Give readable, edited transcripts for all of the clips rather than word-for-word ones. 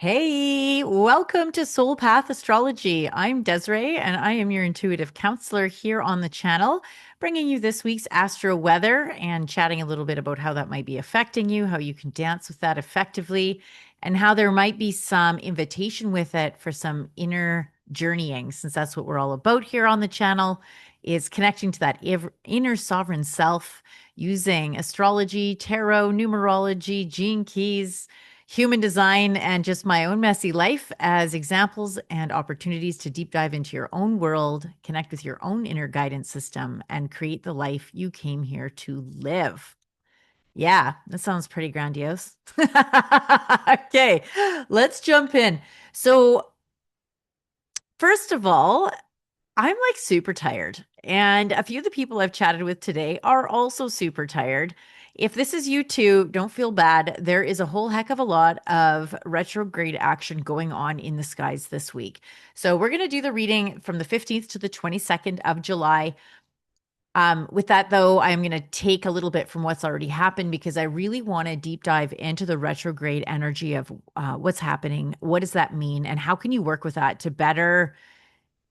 Hey, welcome to Soulpath Astrology. I'm Desiree, and I am your intuitive counselor here on the channel, bringing you this week's astro weather and chatting a little bit about how that might be affecting you, how you can dance with that effectively, and how there might be some invitation with it for some inner journeying, since that's what we're all about here on the channel, is connecting to that inner sovereign self using astrology, tarot, numerology, gene keys, human design, and just my own messy life as examples and opportunities to deep dive into your own world, connect with your own inner guidance system, and create the life you came here to live. Yeah, that sounds pretty grandiose. Okay, let's jump in. So, first of all, I'm like super tired. And a few of the people I've chatted with today are also super tired. If this is you too, don't feel bad. There is a whole heck of a lot of retrograde action going on in the skies this week. So we're going to do the reading from the 15th to the 22nd of July. With that, though, I'm going to take a little bit from what's already happened because I really want to deep dive into the retrograde energy of what's happening. What does that mean? And how can you work with that to better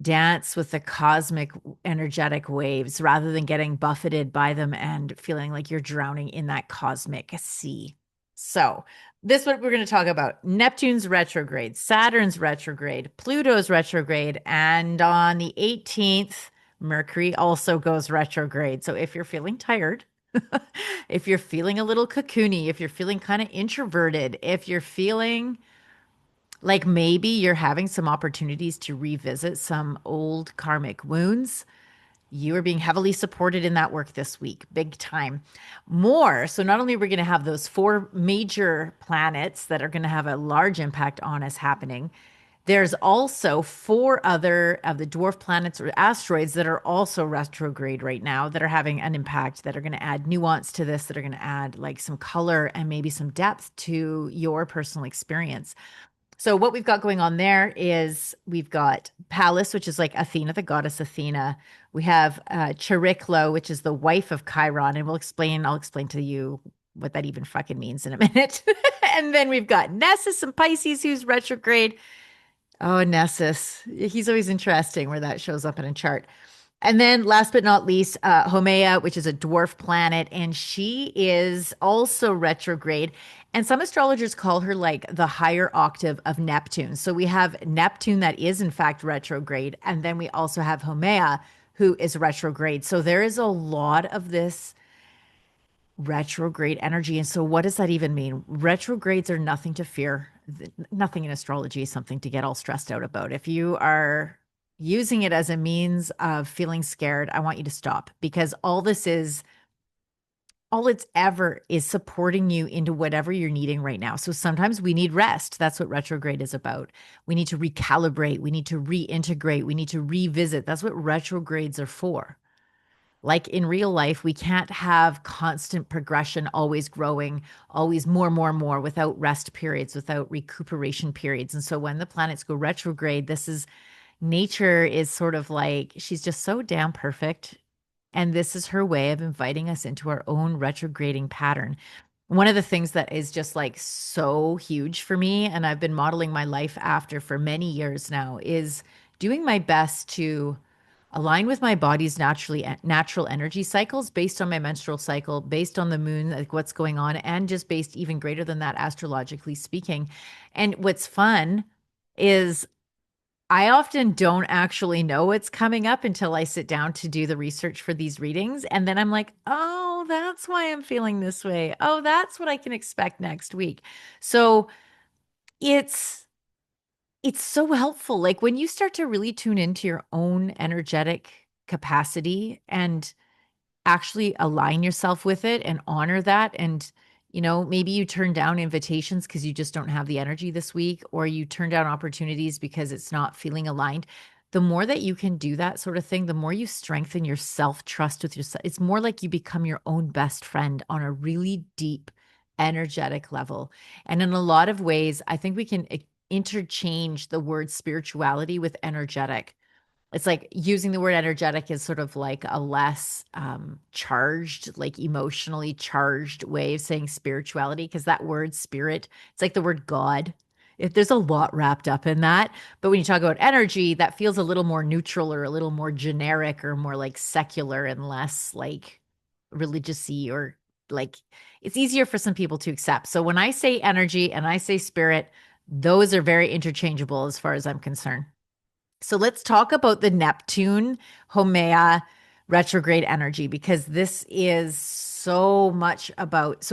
dance with the cosmic energetic waves rather than getting buffeted by them and feeling like you're drowning in that cosmic sea? So, this is what we're going to talk about: Neptune's retrograde, Saturn's retrograde, Pluto's retrograde, and on the 18th, Mercury also goes retrograde. So, if you're feeling tired, if you're feeling a little cocoony, if you're feeling kind of introverted, if you're feeling like maybe you're having some opportunities to revisit some old karmic wounds, you are being heavily supported in that work this week, big time. More. So, not only are we going to have those four major planets that are going to have a large impact on us happening, there's also four other of the dwarf planets or asteroids that are also retrograde right now that are having an impact, that are going to add nuance to this, that are going to add like some color and maybe some depth to your personal experience. So what we've got going on there is we've got Pallas, which is like Athena, the goddess Athena. We have Chariklo, which is the wife of Chiron, and I'll explain to you what that even fucking means in a minute. And then we've got Nessus and Pisces, who's retrograde. Oh, Nessus. He's always interesting where that shows up in a chart. And then last but not least, Haumea, which is a dwarf planet, and she is also retrograde. And some astrologers call her like the higher octave of Neptune. So we have Neptune that is in fact retrograde, and then we also have Haumea who is retrograde. So there is a lot of this retrograde energy. And so what does that even mean? Retrogrades are nothing to fear. Nothing in astrology is something to get all stressed out about. If you are using it as a means of feeling scared, I want you to stop, because all it's ever is supporting you into whatever you're needing right now. So sometimes we need rest. That's what retrograde is about. We need to recalibrate. We need to reintegrate. We need to revisit. That's what retrogrades are for. Like in real life, we can't have constant progression, always growing, always more, more, more without rest periods, without recuperation periods. And so when the planets go retrograde, this is nature is sort of like she's just so damn perfect. And this is her way of inviting us into our own retrograding pattern. One of the things that is just like so huge for me, and I've been modeling my life after for many years now, is doing my best to align with my body's natural energy cycles based on my menstrual cycle, based on the moon, like what's going on, and just based even greater than that, astrologically speaking. And what's fun is I often don't actually know what's coming up until I sit down to do the research for these readings. And then I'm like, oh, that's why I'm feeling this way. Oh, that's what I can expect next week. So it's it's so helpful. Like when you start to really tune into your own energetic capacity and actually align yourself with it and honor that. And, maybe you turn down invitations because you just don't have the energy this week, or you turn down opportunities because it's not feeling aligned. The more that you can do that sort of thing, the more you strengthen your self-trust with yourself. It's more like you become your own best friend on a really deep energetic level. And in a lot of ways, I think we can interchange the word spirituality with energetic. It's like using the word energetic is sort of like a less charged, like emotionally charged way of saying spirituality, because that word spirit, it's like the word God. there's a lot wrapped up in that. But when you talk about energy, that feels a little more neutral or a little more generic or more like secular and less like religious-y or like it's easier for some people to accept. So when I say energy and I say spirit, those are very interchangeable as far as I'm concerned. So let's talk about the Neptune Haumea retrograde energy because this is so much about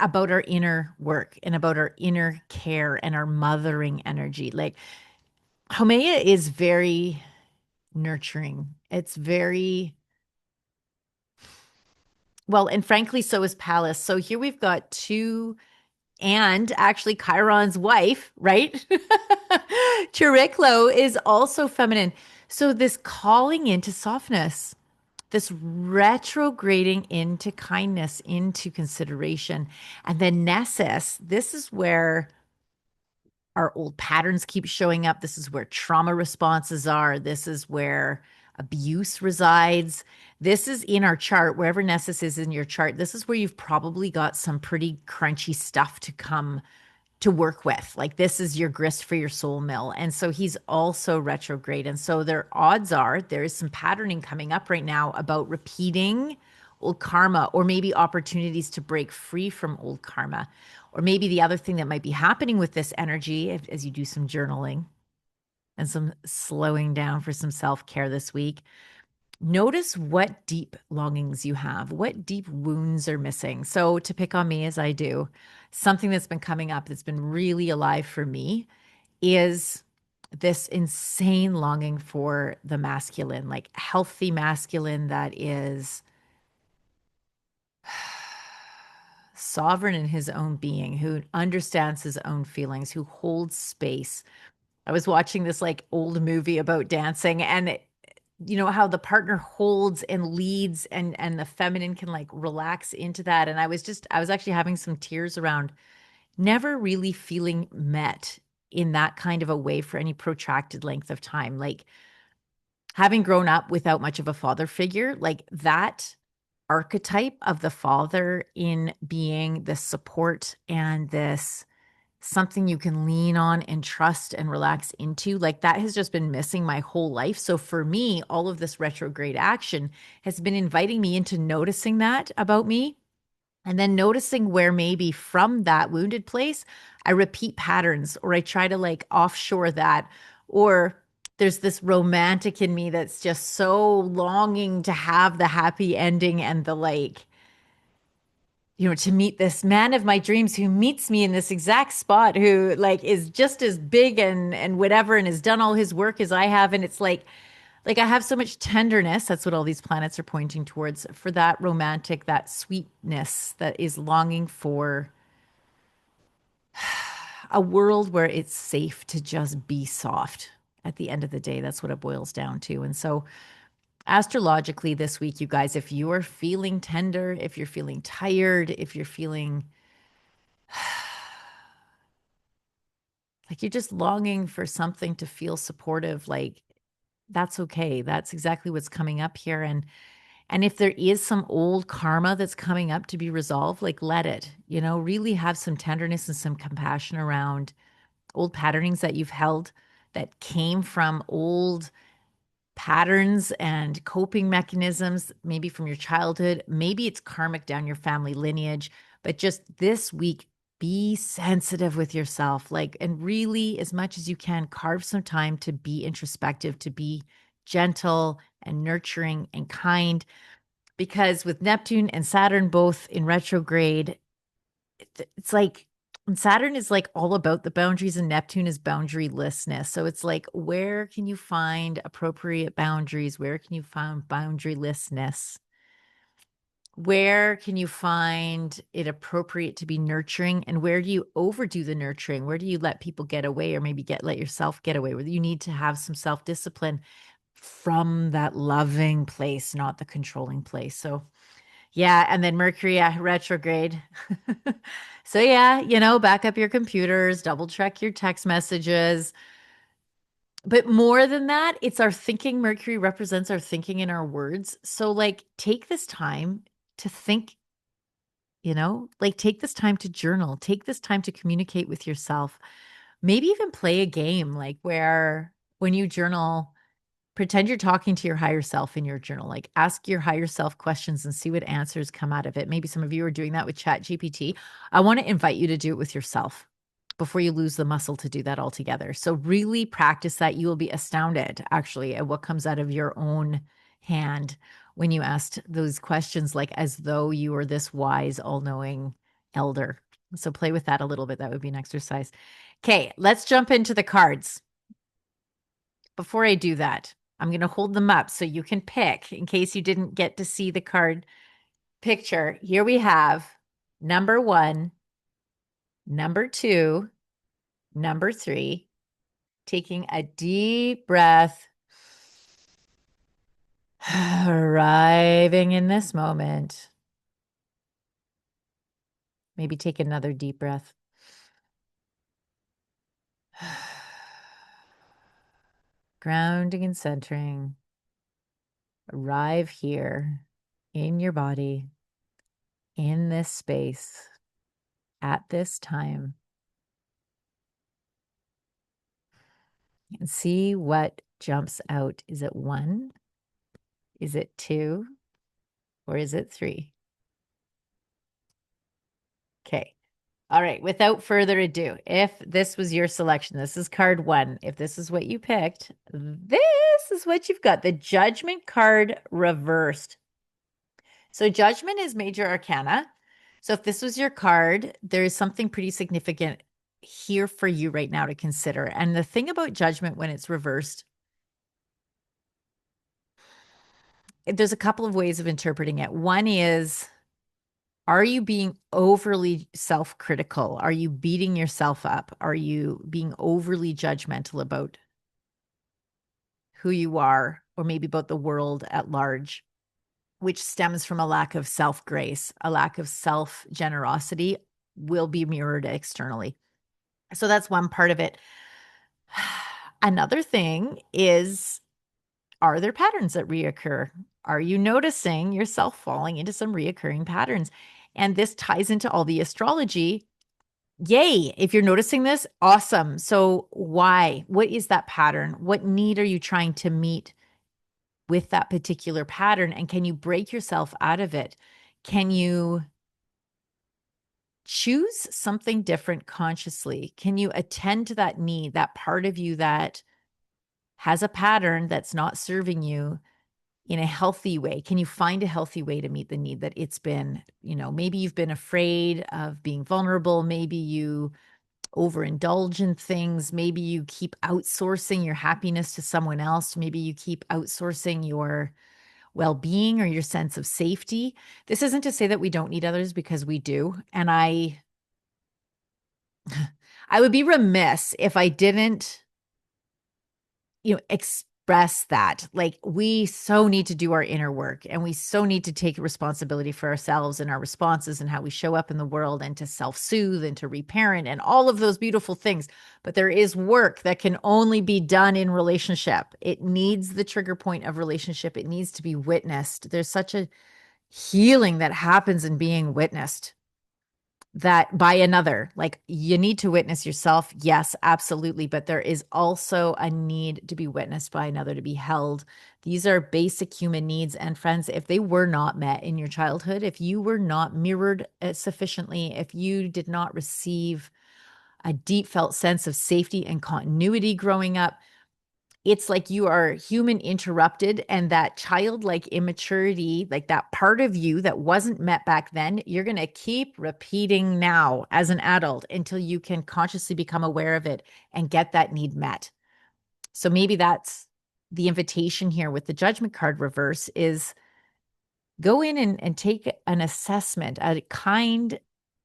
our inner work and about our inner care and our mothering energy. Like Haumea is very nurturing. It's very well, and frankly, so is Pallas. So here we've got two, and actually Chiron's wife, right? Chariklo is also feminine. So this calling into softness, this retrograding into kindness, into consideration. And then Nessus, this is where our old patterns keep showing up. This is where trauma responses are. This is where abuse resides. This is in our chart, wherever Nessus is in your chart. This is where you've probably got some pretty crunchy stuff to come to work with. Like this is your grist for your soul mill. And so he's also retrograde. And so their odds are there is some patterning coming up right now about repeating old karma or maybe opportunities to break free from old karma. Or maybe the other thing that might be happening with this energy as you do some journaling and some slowing down for some self-care this week. Notice what deep longings you have, what deep wounds are missing. So, to pick on me as I do, something that's been coming up that's been really alive for me is this insane longing for the masculine, like healthy masculine that is sovereign in his own being, who understands his own feelings, who holds space. I was watching this like old movie about dancing and you know how the partner holds and leads and the feminine can like relax into that and I was actually having some tears around never really feeling met in that kind of a way for any protracted length of time, like having grown up without much of a father figure, like that archetype of the father in being this support and this something you can lean on and trust and relax into. Like that has just been missing my whole life. So for me, all of this retrograde action has been inviting me into noticing that about me and then noticing where maybe from that wounded place, I repeat patterns or I try to like offshore that or there's this romantic in me that's just so longing to have the happy ending and the like to meet this man of my dreams who meets me in this exact spot, who like is just as big and whatever and has done all his work as I have. And it's like I have so much tenderness. That's what all these planets are pointing towards for that romantic, that sweetness that is longing for a world where it's safe to just be soft. At the end of the day, that's what it boils down to. And so astrologically this week, you guys, if you are feeling tender, if you're feeling tired, if you're feeling like you're just longing for something to feel supportive, like that's okay. That's exactly what's coming up here. And if there is some old karma that's coming up to be resolved, like let it, really have some tenderness and some compassion around old patternings that you've held that came from old patterns and coping mechanisms, maybe from your childhood. Maybe it's karmic down your family lineage, but just this week, be sensitive with yourself, like, and really, as much as you can, carve some time to be introspective, to be gentle and nurturing and kind. Because with Neptune and Saturn both in retrograde, it's like Saturn is like all about the boundaries and Neptune is boundarylessness. So it's like, where can you find appropriate boundaries? Where can you find boundarylessness? Where can you find it appropriate to be nurturing? And where do you overdo the nurturing? Where do you let people get away or maybe let yourself get away? Where you need to have some self-discipline from that loving place, not the controlling place. So yeah, and then Mercury retrograde. So yeah, back up your computers, double check your text messages. But more than that, it's our thinking. Mercury represents our thinking and our words. So like take this time to think like take this time to journal, take this time to communicate with yourself. Maybe even play a game like where when you journal, pretend you're talking to your higher self in your journal. Like ask your higher self questions and see what answers come out of it. Maybe some of you are doing that with Chat GPT. I want to invite you to do it with yourself before you lose the muscle to do that altogether. So really practice that. You will be astounded actually at what comes out of your own hand when you asked those questions, like as though you were this wise, all-knowing elder. So play with that a little bit. That would be an exercise. Okay, let's jump into the cards. Before I do that, I'm going to hold them up so you can pick in case you didn't get to see the card picture. Here we have number 1, number 2, number 3. Taking a deep breath, arriving in this moment. Maybe take another deep breath. Grounding and centering. Arrive here in your body, in this space, at this time, and see what jumps out. Is it 1? Is it 2? Or is it 3? Okay. All right. Without further ado, if this was your selection, this is card 1. If this is what you picked, this is what you've got. The Judgment card reversed. So Judgment is major arcana. So if this was your card, there is something pretty significant here for you right now to consider. And the thing about Judgment when it's reversed, there's a couple of ways of interpreting it. One is, are you being overly self-critical? Are you beating yourself up? Are you being overly judgmental about who you are, or maybe about the world at large, which stems from a lack of self-grace, a lack of self-generosity will be mirrored externally. So that's one part of it. Another thing is, are there patterns that reoccur? Are you noticing yourself falling into some reoccurring patterns? And this ties into all the astrology. Yay. If you're noticing this, awesome. So why? What is that pattern? What need are you trying to meet with that particular pattern? And can you break yourself out of it? Can you choose something different consciously? Can you attend to that need, that part of you that has a pattern that's not serving you in a healthy way? Can you find a healthy way to meet the need that it's been, maybe you've been afraid of being vulnerable. Maybe you overindulge in things. Maybe you keep outsourcing your happiness to someone else. Maybe you keep outsourcing your well-being or your sense of safety. This isn't to say that we don't need others, because we do. And I would be remiss if I didn't express that. Like, we so need to do our inner work, and we so need to take responsibility for ourselves and our responses and how we show up in the world, and to self-soothe and to reparent and all of those beautiful things. But there is work that can only be done in relationship. It needs the trigger point of relationship. It needs to be witnessed. There's such a healing that happens in being witnessed, that by another. Like, you need to witness yourself. Yes, absolutely. But there is also a need to be witnessed by another, to be held. These are basic human needs. And friends, if they were not met in your childhood, if you were not mirrored sufficiently, if you did not receive a deep felt sense of safety and continuity growing up, it's like you are human interrupted, and that childlike immaturity, like that part of you that wasn't met back then, you're going to keep repeating now as an adult until you can consciously become aware of it and get that need met. So maybe that's the invitation here with the Judgment card reverse, is go in and take an assessment, a kind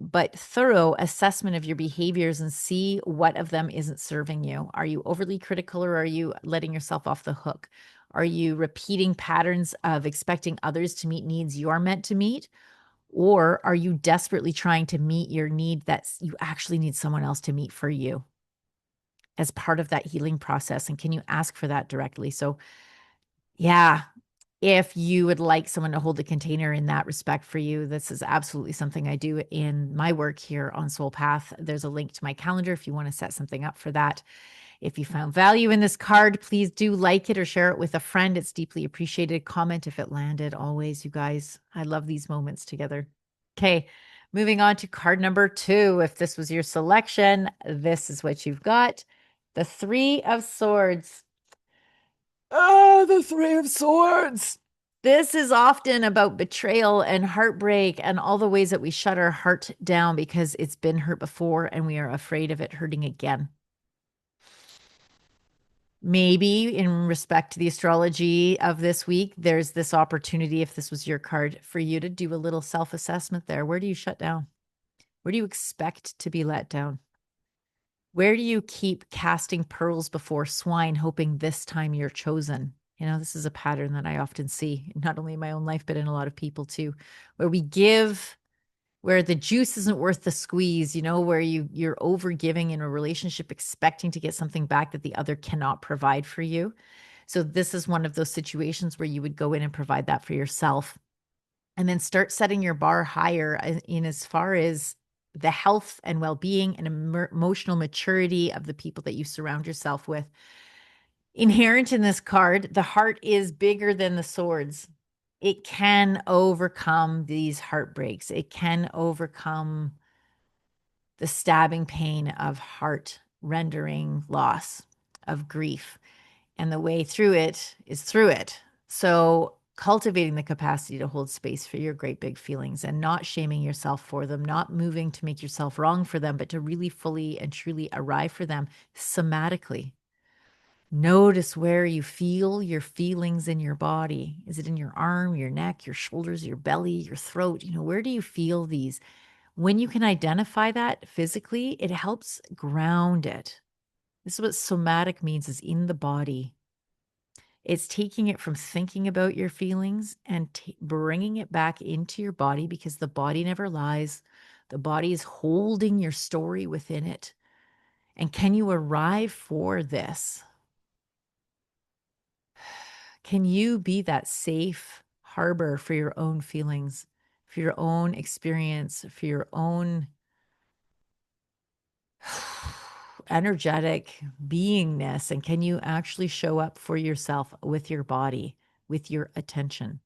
but thorough assessment of your behaviors, and see what of them isn't serving you. Are you overly critical, or are you letting yourself off the hook? Are you repeating patterns of expecting others to meet needs you are meant to meet? Or are you desperately trying to meet your need that you actually need someone else to meet for you as part of that healing process? And can you ask for that directly? So yeah, If you would like someone to hold the container in that respect for you, this is absolutely something I do in my work here on Soul Path. There's a link to my calendar if you want to set something up for that. If you found value in this card, please do like it or share it with a friend. It's deeply appreciated. Comment if it landed, always, you guys. I love these moments together. Okay, moving on to card number 2. If this was your selection, this is what you've got. The Three of Swords. Oh, the Three of Swords. This is often about betrayal and heartbreak and all the ways that we shut our heart down because it's been hurt before and we are afraid of it hurting again. Maybe in respect to the astrology of this week, there's this opportunity, if this was your card, for you to do a little self-assessment there. Where do you shut down? Where do you expect to be let down? Where do you keep casting pearls before swine, hoping this time you're chosen? You know, this is a pattern that I often see, not only in my own life, but in a lot of people too, where we give, where the juice isn't worth the squeeze, you know, where you're over giving in a relationship, expecting to get something back that the other cannot provide for you. So this is one of those situations where you would go in and provide that for yourself and then start setting your bar higher in as far as the health and well-being and emotional maturity of the people that you surround yourself with. Inherent in this card, the heart is bigger than the swords. It can overcome these heartbreaks. It can overcome the stabbing pain of heart rendering loss, of grief. And the way through it is through it. So cultivating the capacity to hold space for your great big feelings and not shaming yourself for them, not moving to make yourself wrong for them, but to really fully and truly arrive for them somatically. Notice where you feel your feelings in your body. Is it in your arm, your neck, your shoulders, your belly, your throat? You know, where do you feel these? When you can identify that physically, it helps ground it. This is what somatic means, is in the body. It's taking it from thinking about your feelings and bringing it back into your body, because the body never lies. The body is holding your story within it. And can you arrive for this? Can you be that safe harbor for your own feelings, for your own experience, for your own energetic beingness? And can you actually show up for yourself with your body, with your attention,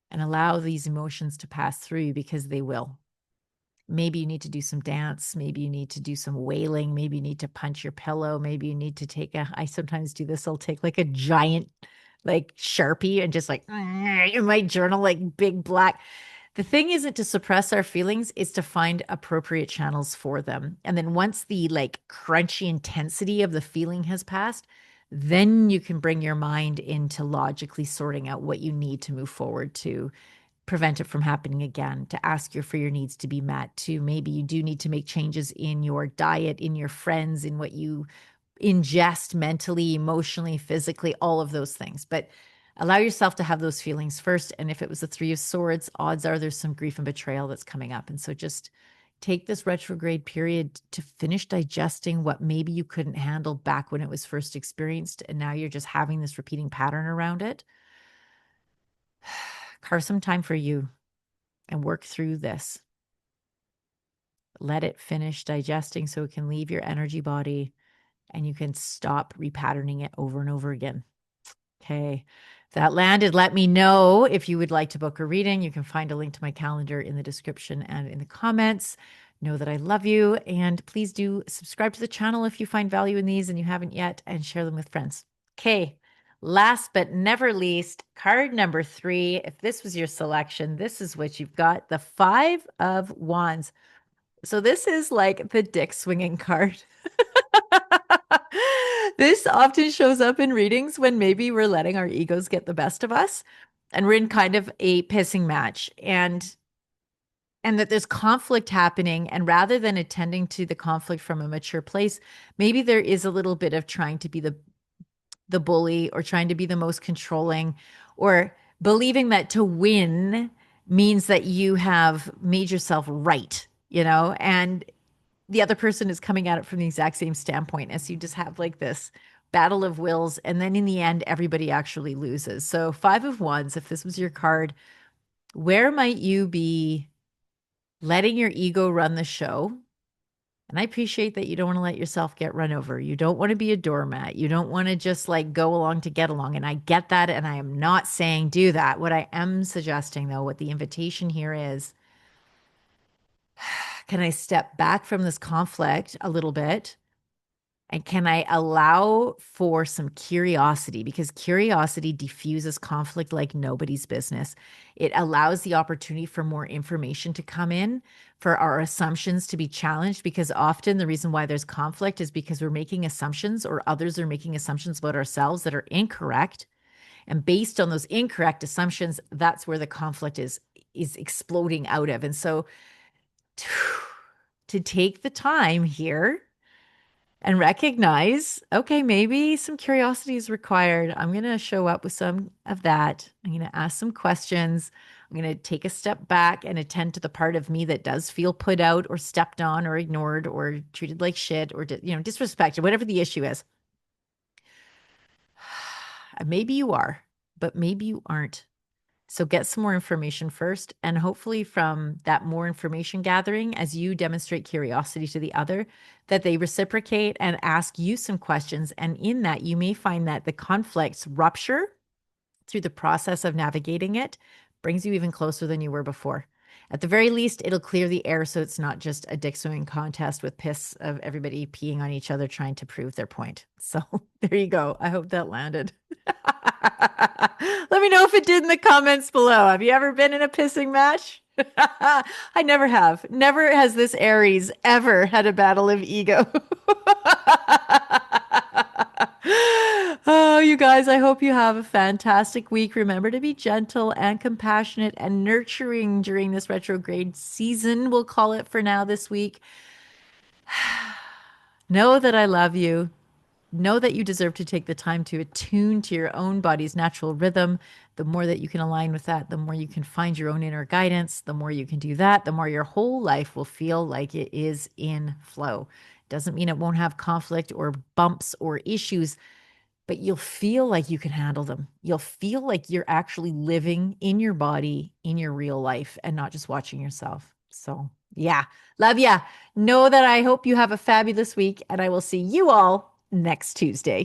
and allow these emotions to pass through you, because they will? Maybe you need to do some dance. Maybe you need to do some wailing. Maybe you need to punch your pillow. Maybe you need to I sometimes do this. I'll take like a giant, like Sharpie and just like in my journal, like big black. The thing isn't to suppress our feelings, it's to find appropriate channels for them. And then once the like crunchy intensity of the feeling has passed, then you can bring your mind into logically sorting out what you need to move forward to prevent it from happening again, to ask for your needs to be met, to maybe you do need to make changes in your diet, in your friends, in what you ingest mentally, emotionally, physically, all of those things. But allow yourself to have those feelings first. And if it was the Three of Swords, odds are there's some grief and betrayal that's coming up. And so just take this retrograde period to finish digesting what maybe you couldn't handle back when it was first experienced. And now you're just having this repeating pattern around it. Carve some time for you and work through this. Let it finish digesting so it can leave your energy body and you can stop repatterning it over and over again. Okay. If that landed, let me know if you would like to book a reading. You can find a link to my calendar in the description and in the comments. Know that I love you, and please do subscribe to the channel if you find value in these and you haven't yet, and share them with friends. Okay. Last but never least, card number 3. If this was your selection, this is what you've got: the Five of Wands. So this is like the dick swinging card. This often shows up in readings when maybe we're letting our egos get the best of us and we're in kind of a pissing match, and that there's conflict happening. And rather than attending to the conflict from a mature place, maybe there is a little bit of trying to be the bully, or trying to be the most controlling, or believing that to win means that you have made yourself right, you know, and the other person is coming at it from the exact same standpoint as you. Just have like this battle of wills, and then in the end, everybody actually loses. So, Five of Wands, if this was your card, where might you be letting your ego run the show? And I appreciate that you don't want to let yourself get run over. You don't want to be a doormat. You don't want to just like go along to get along. And I get that. And I am not saying do that. What I am suggesting, though, what the invitation here is, can I step back from this conflict a little bit? And can I allow for some curiosity? Because curiosity diffuses conflict like nobody's business. It allows the opportunity for more information to come in, for our assumptions to be challenged. Because often the reason why there's conflict is because we're making assumptions, or others are making assumptions about ourselves that are incorrect. And based on those incorrect assumptions, that's where the conflict is exploding out of. And so to take the time here and recognize, okay, maybe some curiosity is required. I'm going to show up with some of that. I'm going to ask some questions. I'm going to take a step back and attend to the part of me that does feel put out or stepped on or ignored or treated like shit or, disrespected, whatever the issue is. Maybe you are, but maybe you aren't. So get some more information first. And hopefully from that more information gathering, as you demonstrate curiosity to the other, that they reciprocate and ask you some questions. And in that, you may find that the conflicts rupture through the process of navigating it, brings you even closer than you were before. At the very least, it'll clear the air so it's not just a dick swimming contest with piss of everybody peeing on each other trying to prove their point. So there you go. I hope that landed. Let me know if it did in the comments below. Have you ever been in a pissing match? I never have. Never has this Aries ever had a battle of ego. Oh, you guys, I hope you have a fantastic week. Remember to be gentle and compassionate and nurturing during this retrograde season. We'll call it for now this week. Know that I love you. Know that you deserve to take the time to attune to your own body's natural rhythm. The more that you can align with that, the more you can find your own inner guidance. The more you can do that, the more your whole life will feel like it is in flow. Doesn't mean it won't have conflict or bumps or issues, but you'll feel like you can handle them. You'll feel like you're actually living in your body, in your real life, and not just watching yourself. So, yeah, love ya. Know that I hope you have a fabulous week, and I will see you all next Tuesday.